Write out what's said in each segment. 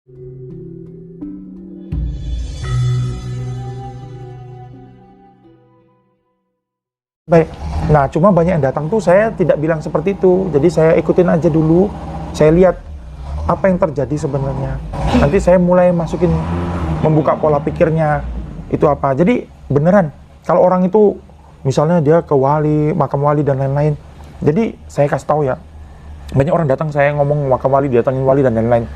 Baik, nah cuma banyak yang datang tuh saya tidak bilang seperti itu. Jadi saya ikutin aja dulu, saya lihat apa yang terjadi sebenarnya. Nanti saya mulai masukin, membuka pola pikirnya, itu apa. Jadi beneran, kalau orang itu misalnya dia ke wali, makam wali dan lain-lain. Jadi saya kasih tahu ya, banyak orang datang saya ngomong makam wali, datangin wali dan lain-lain.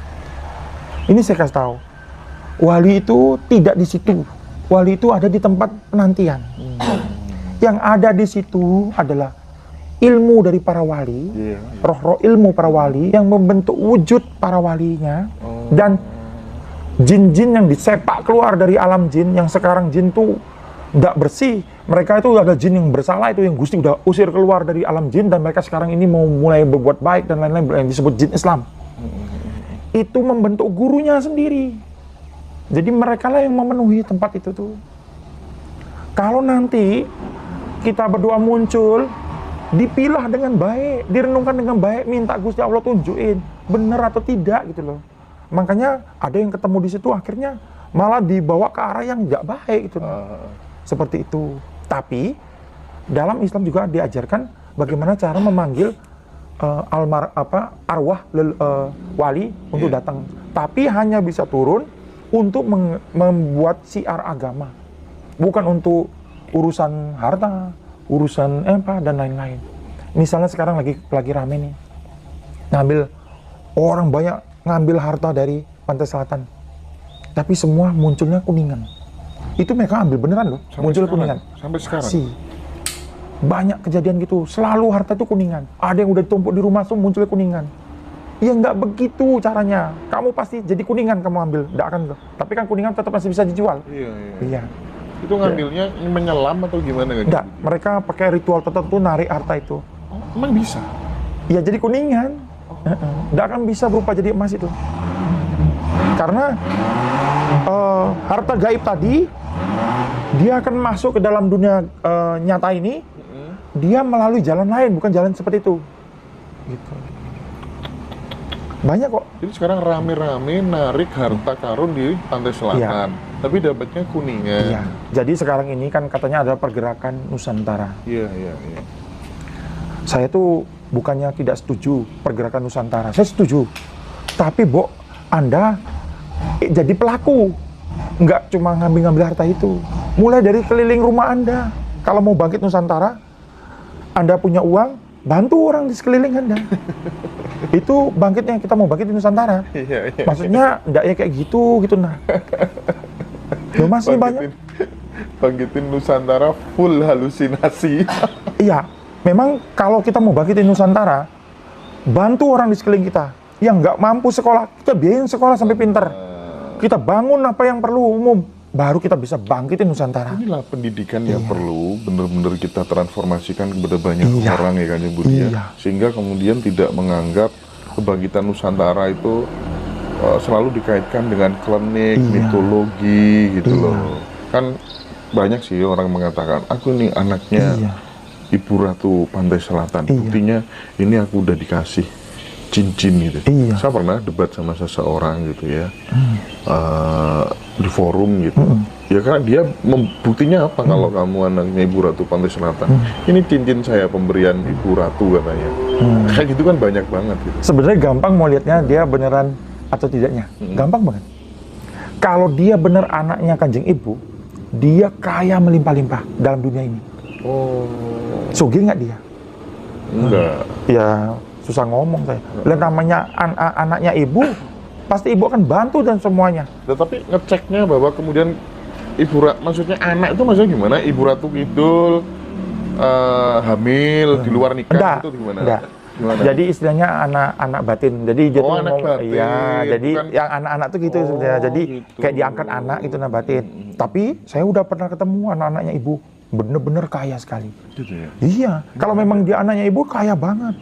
Ini saya kasih tahu, wali itu tidak di situ. Wali itu ada di tempat penantian. Yang ada di situ adalah ilmu dari para wali, roh-roh ilmu para wali yang membentuk wujud para walinya, dan jin-jin yang disepak keluar dari alam jin, yang sekarang jin tuh tidak bersih. Mereka itu ada jin yang bersalah, itu yang Gusti udah usir keluar dari alam jin, dan mereka sekarang ini mau mulai berbuat baik dan lain-lain, yang disebut jin Islam. Itu membentuk gurunya sendiri. Jadi mereka lah yang memenuhi tempat itu tuh. Kalau nanti kita berdoa muncul, dipilah dengan baik, direnungkan dengan baik, minta Gusti Allah tunjukin benar atau tidak gitu loh. Makanya ada yang ketemu di situ akhirnya malah dibawa ke arah yang nggak baik gitu. Seperti itu. Tapi dalam Islam juga diajarkan bagaimana cara memanggil arwah wali untuk datang. Tapi hanya bisa turun untuk membuat syiar agama, bukan untuk urusan harta, urusan dan lain-lain. Misalnya sekarang lagi rame nih, orang banyak ngambil harta dari pantai selatan, tapi semua munculnya kuningan. Itu mereka ambil beneran loh, muncul kuningan. Sampai sekarang? Banyak kejadian gitu, selalu harta itu kuningan. Ada yang udah ditumpuk di rumah tuh munculnya kuningan. Ya nggak begitu caranya. Kamu pasti jadi kuningan kamu ambil, nggak akan. Tapi kan kuningan tetap masih bisa dijual. Iya. Itu ngambilnya menyelam atau gimana? Enggak, mereka pakai ritual tertentu narik harta itu. Oh, emang bisa? Ya jadi kuningan. Nggak akan bisa berubah jadi emas itu. Karena harta gaib tadi, dia akan masuk ke dalam dunia nyata ini, dia melalui jalan lain, bukan jalan seperti itu. Gitu. Banyak kok. Jadi sekarang rame-rame narik harta karun di pantai selatan, tapi dapatnya kuningan. Iya. Jadi sekarang ini kan katanya ada pergerakan Nusantara. Iya. Saya tuh bukannya tidak setuju pergerakan Nusantara, saya setuju. Tapi Anda jadi pelaku, nggak cuma ngambil harta itu. Mulai dari keliling rumah Anda. Kalau mau bangkit Nusantara, Anda punya uang, bantu orang di sekeliling Anda. Itu bangkitnya, kita mau bangkit di Nusantara. Iya. Maksudnya enggak ya kayak gitu nah. Loh, masih banyak. Bangkitin Nusantara full halusinasi. Iya, memang kalau kita mau bangkitin Nusantara, bantu orang di sekeliling kita yang nggak mampu sekolah, kita biayain sekolah sampai pinter. Kita bangun apa yang perlu umum, baru kita bisa bangkitin Nusantara. Inilah pendidikan yang perlu benar-benar kita transformasikan kepada banyak orang ya Kanjeng Budi ya. Sehingga kemudian tidak menganggap kebangkitan Nusantara itu selalu dikaitkan dengan klinik, mitologi gitu loh. Kan banyak sih orang mengatakan, aku nih anaknya Ibu Ratu Pantai Selatan. Buktinya ini aku udah dikasih cincin gitu. Saya pernah debat sama seseorang gitu ya, di forum gitu. Ya karena dia buktinya apa kalau kamu anaknya Ibu Ratu Pantai Selatan? Ini cincin saya pemberian Ibu Ratu katanya. Kayak gitu kan banyak banget gitu. Sebenarnya gampang mau lihatnya dia beneran atau tidaknya. Gampang banget. Kalau dia bener anaknya Kanjeng Ibu, dia kaya melimpah-limpah dalam dunia ini. Sugih nggak dia? Enggak. Ya susah ngomong saya. Dan namanya anaknya ibu, pasti ibu akan bantu dan semuanya. Tetapi ngeceknya bahwa kemudian maksudnya anak itu maksudnya gimana? Ibu Ratu Kidul hamil di luar nikah itu gimana? Enggak. Jadi istilahnya anak batin. Jadi anak batin. Iya, jadi yang anak-anak tuh gitu sebenarnya. Jadi gitu. kayak diangkat anak itu batin. Tapi saya udah pernah ketemu anak-anaknya ibu, bener-bener kaya sekali. Gitu ya? Iya, kalau memang dia anaknya ibu kaya banget.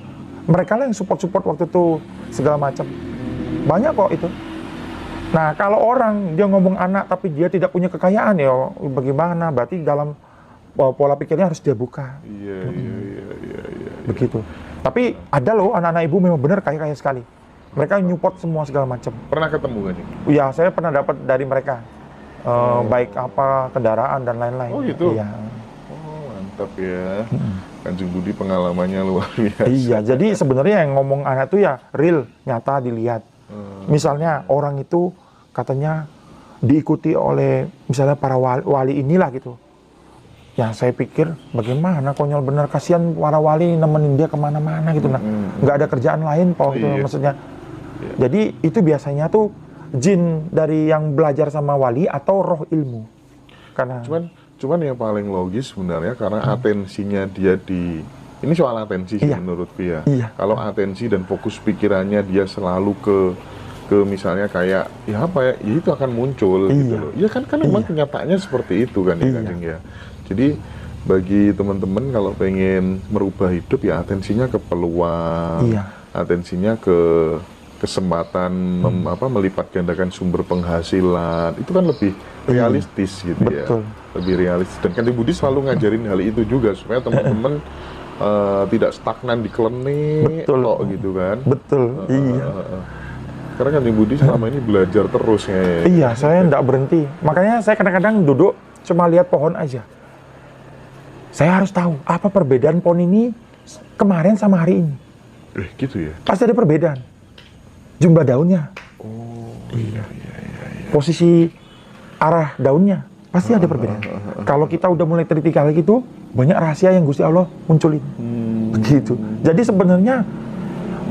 Mereka lah yang support waktu itu segala macam. Banyak kok itu. Nah, kalau orang dia ngomong anak tapi dia tidak punya kekayaan ya bagaimana? Berarti dalam pola pikirnya harus dia buka. Iya. Begitu. Tapi ada loh anak-anak ibu memang benar kaya-kaya sekali. Mereka nyupport semua segala macam. Pernah ketemu kan? Iya, saya pernah dapat dari mereka. Baik apa kendaraan dan lain-lain. Oh gitu? Iya. Oh mantap ya. Kanjeng Budi pengalamannya luar biasa. Iya, jadi sebenarnya yang ngomong anak tuh ya real, nyata dilihat. Misalnya orang itu katanya diikuti oleh misalnya para wali inilah gitu. Ya saya pikir bagaimana, konyol bener, kasihan para wali nemenin dia kemana-mana gitu. Nah, nggak ada kerjaan lain Pak, gitu maksudnya. Jadi itu biasanya tuh jin dari yang belajar sama wali atau roh ilmu. Karena cuman yang paling logis sebenarnya karena atensinya dia di ini soal atensi sih menurutku ya. Kalau atensi dan fokus pikirannya dia selalu ke misalnya kayak ya apa ya, ya itu akan muncul gitu loh. Ya kan memang kenyataannya seperti itu kan ya Kanjeng ya. Jadi bagi teman-teman kalau pengen merubah hidup ya atensinya ke peluang, atensinya ke kesempatan melipat gandakan sumber penghasilan, itu kan lebih realistis gitu. Betul. Ya. Lebih realistis. Dan Kanjeng Budi selalu ngajarin hal itu juga supaya teman-teman tidak stagnan di klenik kok gitu kan. Betul. Karena Kanjeng Budi selama ini belajar terus ya. Iya, saya enggak berhenti. Makanya saya kadang-kadang duduk cuma lihat pohon aja. Saya harus tahu apa perbedaan pohon ini kemarin sama hari ini. Gitu ya? Pasti ada perbedaan. Jumlah daunnya. Oh, iya. Posisi arah daunnya pasti ada perbedaan. Kalau kita udah mulai teliti kali gitu, banyak rahasia yang Gusti Allah munculin. Begitu. Jadi sebenarnya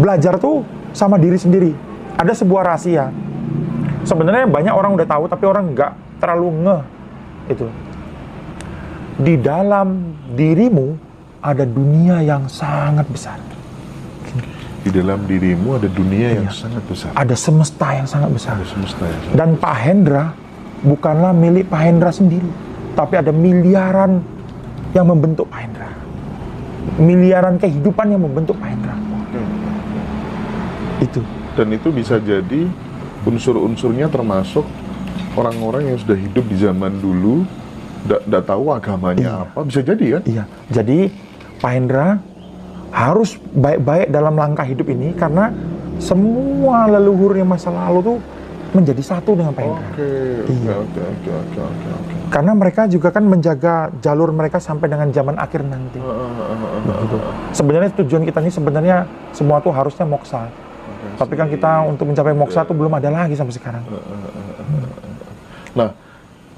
belajar tuh sama diri sendiri. Ada sebuah rahasia. Sebenarnya banyak orang udah tahu, tapi orang nggak terlalu ngeh. Itu. Di dalam dirimu ada dunia yang sangat besar. Di dalam dirimu ada dunia yang sangat besar. Ada semesta yang sangat besar. Ada semesta yang sangat. Dan Pak Hendra bukanlah milik Pak Hendra sendiri, tapi ada miliaran yang membentuk Pak Hendra. Miliaran kehidupan yang membentuk Pak Hendra. Itu. Dan itu bisa jadi unsur-unsurnya termasuk orang-orang yang sudah hidup di zaman dulu, tidak tahu agamanya apa, bisa jadi kan? Iya. Jadi Pak Hendra harus baik-baik dalam langkah hidup ini karena semua leluhur yang masa lalu tuh menjadi satu dengan Pak Hendra. Oke. Karena mereka juga kan menjaga jalur mereka sampai dengan zaman akhir nanti. Begitu. Sebenarnya tujuan kita ini sebenarnya semua tuh harusnya moksa. Tapi kan kita untuk mencapai moksa tuh belum ada lagi sampai sekarang. Nah,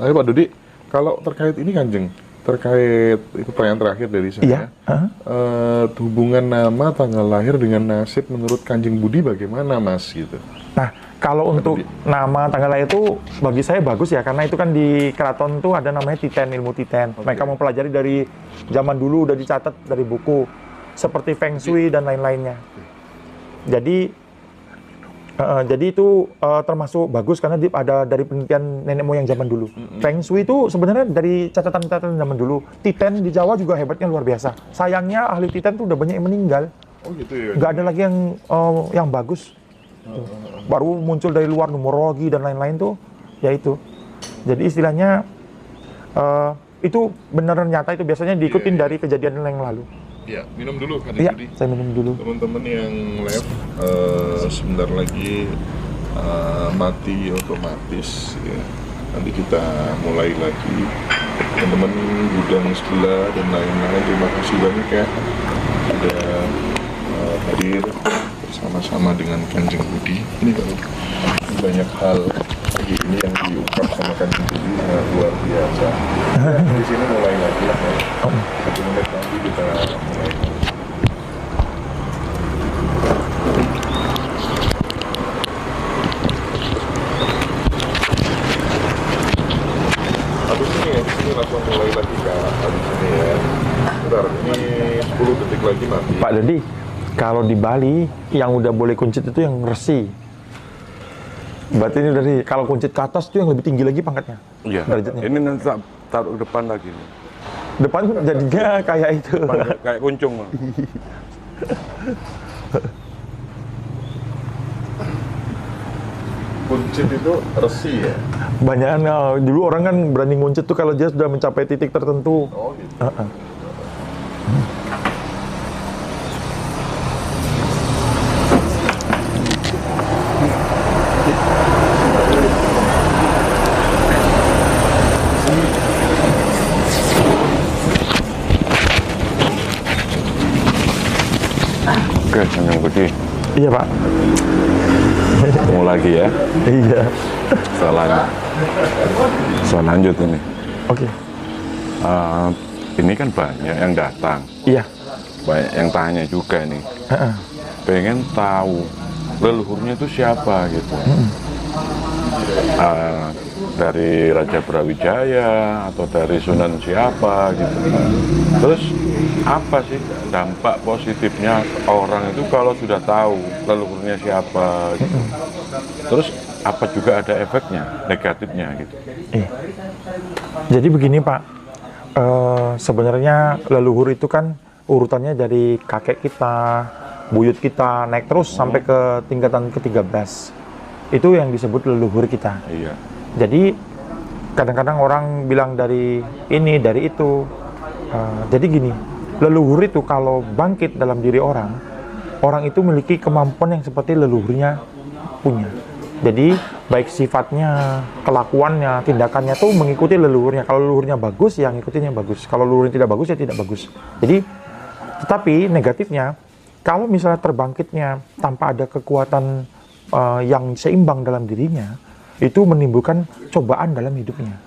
ayo Pak Dodi, kalau terkait ini Kanjeng, terkait itu pertanyaan terakhir dari saya. Hubungan nama, tanggal lahir dengan nasib menurut Kanjeng Budi bagaimana Mas gitu? Nah, kalau untuk nama tanggal lahir itu bagi saya bagus ya, karena itu kan di keraton tuh ada namanya Titen, ilmu Titen. Mereka mempelajari dari zaman dulu udah dicatat dari buku seperti Feng Shui dan lain-lainnya. Jadi itu termasuk bagus karena ada dari penelitian nenek moyang zaman dulu. Feng Shui itu sebenarnya dari catatan-catatan zaman dulu. Titen di Jawa juga hebatnya luar biasa. Sayangnya ahli Titen tuh udah banyak yang meninggal. Oh gitu ya? Nggak ada lagi yang bagus. Baru muncul dari luar numerologi dan lain-lain tuh, ya itu. Jadi istilahnya itu beneran nyata, itu biasanya diikutin dari kejadian yang lalu. Ya, minum dulu Kanjeng Budi. Saya minum dulu. Teman-teman yang live sebentar lagi mati otomatis ya. Nanti kita mulai lagi. Teman-teman gudang sebelah dan lain-lain, terima kasih banyak ya sudah hadir bersama-sama dengan Kanjeng Budi. Ini kalau banyak hal lagi ini yang diungkap sama Kanjeng Budi luar biasa. Di sini mulai lagi lah ya. 1 menit lagi kita mulai. Habis ini langsung mulai lagi ke habis ini ya. Bentar, ini 10 detik lagi mati. Pak Dodi, kalau di Bali yang udah boleh kuncit itu yang resi. Berarti ini dari kalau kuncit ke atas itu yang lebih tinggi lagi pangkatnya. Iya. Derajatnya. Ini nanti taruh ke depan lagi nih. Depan jadinya kayak itu. Kayak kuncung. Kuncit itu resi ya? Banyakan dulu orang kan berani nguncit tuh kalau dia sudah mencapai titik tertentu. Oh gitu. Iya Pak. Ketemu lagi ya. Iya. Soal lanjut ini. Oke. Ini kan banyak yang datang, Iya. banyak yang tanya juga nih. Heeh. Pengen tahu leluhurnya itu siapa gitu. Dari Raja Brawijaya atau dari Sunan siapa gitu. Terus apa sih dampak positifnya orang itu kalau sudah tahu leluhurnya siapa gitu. Terus apa juga ada efeknya negatifnya gitu. Jadi begini Pak, sebenarnya leluhur itu kan urutannya dari kakek kita, buyut kita, naik terus sampai ke tingkatan ke-13. Itu yang disebut leluhur kita. Iya. Jadi kadang-kadang orang bilang dari ini, dari itu. Jadi gini, leluhur itu kalau bangkit dalam diri orang, orang itu memiliki kemampuan yang seperti leluhurnya punya. Jadi baik sifatnya, kelakuannya, tindakannya tuh mengikuti leluhurnya. Kalau leluhurnya bagus, ya ngikutin yang bagus. Kalau leluhurnya tidak bagus, ya tidak bagus. Jadi, tetapi negatifnya, kalau misalnya terbangkitnya tanpa ada kekuatan yang seimbang dalam dirinya, itu menimbulkan cobaan dalam hidupnya.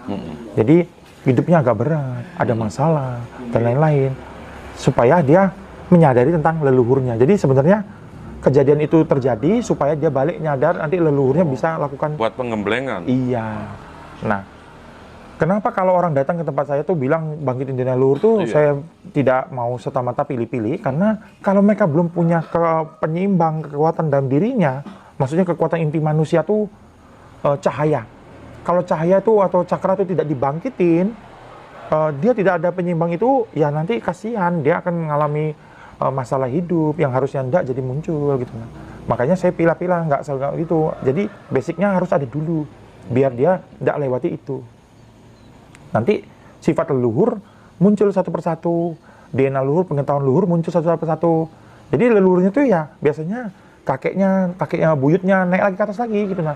Jadi hidupnya agak berat, ada masalah dan lain-lain, supaya dia menyadari tentang leluhurnya. Jadi sebenarnya kejadian itu terjadi supaya dia balik nyadar, nanti leluhurnya bisa lakukan Buat penggemblengan. Iya. Nah, kenapa kalau orang datang ke tempat saya tuh bilang bangkitin diri leluhur tuh saya tidak mau serta-merta pilih-pilih, karena kalau mereka belum punya penyeimbang kekuatan dalam dirinya, maksudnya kekuatan inti manusia tuh cahaya. Kalau cahaya itu atau cakra itu tidak dibangkitin, dia tidak ada penyeimbang itu, ya nanti kasihan, dia akan mengalami masalah hidup yang harusnya enggak jadi muncul gitu. Makanya saya pilah-pilah, nggak selalu gitu. Jadi basicnya harus ada dulu, biar dia tidak lewati itu. Nanti sifat leluhur muncul satu persatu, DNA leluhur, pengetahuan leluhur muncul satu persatu. Jadi leluhurnya tuh ya biasanya kakeknya buyutnya naik lagi ke atas lagi gitu nah.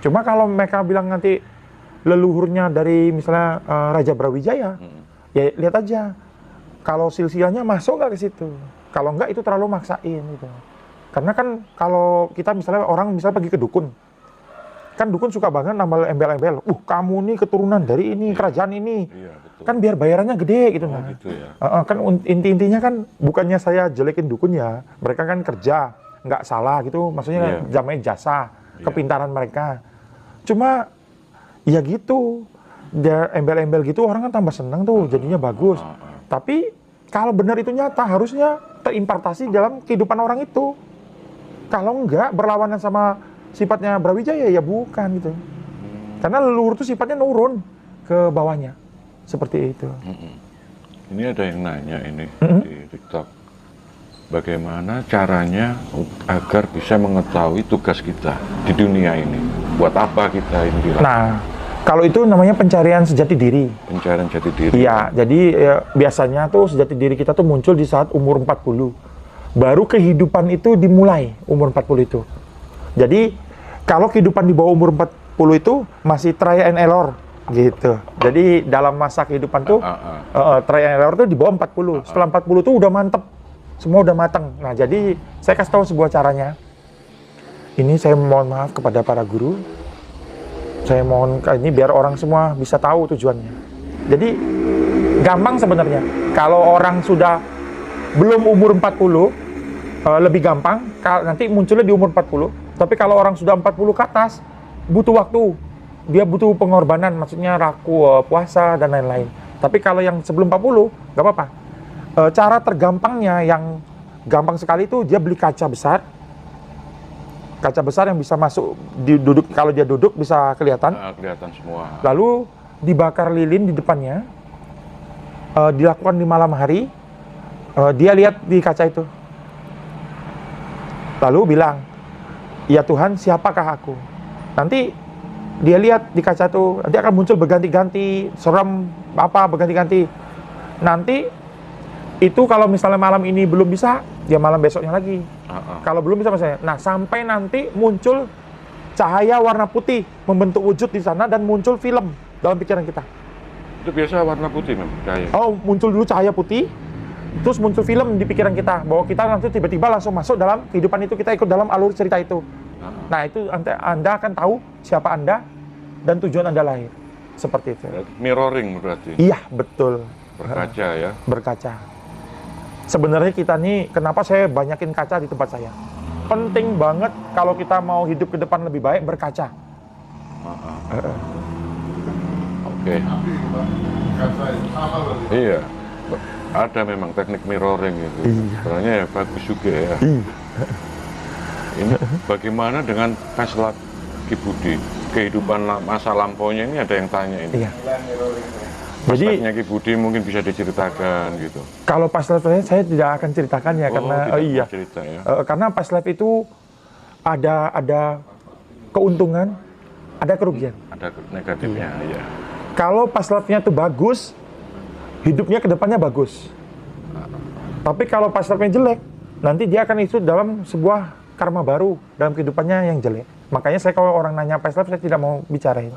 Cuma kalau mereka bilang nanti leluhurnya dari misalnya Raja Brawijaya, ya lihat aja kalau silsilahnya masuk nggak ke situ. Kalau nggak itu terlalu maksain gitu. Karena kan kalau kita misalnya orang misalnya pergi ke dukun, kan dukun suka banget nambah embel-embel. Kamu nih keturunan dari ini, kerajaan ini. Iya, betul. Kan biar bayarannya gede gitu. Gitu ya. Kan intinya kan bukannya saya jelekin dukun ya. Mereka kan kerja, nggak salah gitu. Maksudnya jamain jasa, kepintaran mereka. Cuma ya gitu. Dia embel-embel gitu orang kan tambah seneng tuh, jadinya bagus. Tapi kalau benar itu nyata, harusnya terimpartasi dalam kehidupan orang itu. Kalau enggak, berlawanan sama sifatnya Brawijaya, ya bukan gitu. Karena leluhur itu sifatnya nurun ke bawahnya. Seperti itu. Ini ada yang nanya ini di TikTok. Bagaimana caranya agar bisa mengetahui tugas kita di dunia ini? Buat apa kita ini dilakukan? Nah, kalau itu namanya pencarian sejati diri. Pencarian jati diri. Iya, jadi biasanya tuh sejati diri kita tuh muncul di saat umur 40. Baru kehidupan itu dimulai umur 40 itu. Jadi kalau kehidupan di bawah umur 40 itu masih try and error gitu. Jadi dalam masa kehidupan tuh try and error tuh di bawah 40. Setelah 40 tuh udah mantep. Semua udah matang. Nah, jadi saya kasih tahu sebuah caranya. Ini saya mohon maaf kepada para guru. Saya mohon ini biar orang semua bisa tahu tujuannya. Jadi gampang sebenarnya. Kalau orang sudah belum umur 40 lebih gampang, nanti munculnya di umur 40. Tapi kalau orang sudah 40 ke atas, butuh waktu. Dia butuh pengorbanan, maksudnya raku, puasa, dan lain-lain. Tapi kalau yang sebelum 40, nggak apa-apa. Cara tergampangnya, yang gampang sekali itu, dia beli kaca besar. Kaca besar yang bisa masuk, kalau dia duduk bisa kelihatan. Kelihatan semua. Lalu dibakar lilin di depannya. Dilakukan di malam hari. Dia lihat di kaca itu. Lalu bilang, ya Tuhan, siapakah aku? Nanti dia lihat di kaca itu, nanti akan muncul berganti-ganti, serem, berganti-ganti. Nanti itu kalau misalnya malam ini belum bisa, ya malam besoknya lagi. Kalau belum bisa misalnya, nah sampai nanti muncul cahaya warna putih membentuk wujud di sana dan muncul film dalam pikiran kita. Itu biasa warna putih memang cahaya. Muncul dulu cahaya putih, terus muncul film di pikiran kita bahwa kita nanti tiba-tiba langsung masuk dalam kehidupan itu, kita ikut dalam alur cerita itu. Nah itu Anda akan tahu siapa Anda dan tujuan Anda lahir. Seperti itu. Mirroring berarti. Iya, betul. Berkaca ya. Berkaca. Sebenarnya kita nih, kenapa saya banyakin kaca di tempat saya? Penting banget kalau kita mau hidup ke depan lebih baik, berkaca. Oke. Iya. Ada memang teknik mirroring itu. Iya. Sebenarnya ya bagus juga ya. Iya. Ini bagaimana dengan past life Ki Budi? Kehidupan masa lampaunya ini ada yang tanya ini. Iya. Jadi Jadi Ki Budi mungkin bisa diceritakan gitu. kalau past life saya tidak akan ceritakan ya, karena tidak iya. mau cerita ya. Karena past life itu ada keuntungan, ada kerugian. Ada negatifnya ya. Kalau past life-nya itu bagus, hidupnya ke depannya bagus. Tapi kalau past life-nya jelek, nanti dia akan itu dalam sebuah karma baru dalam kehidupannya yang jelek. Makanya saya kalau orang nanya past life, saya tidak mau bicarain.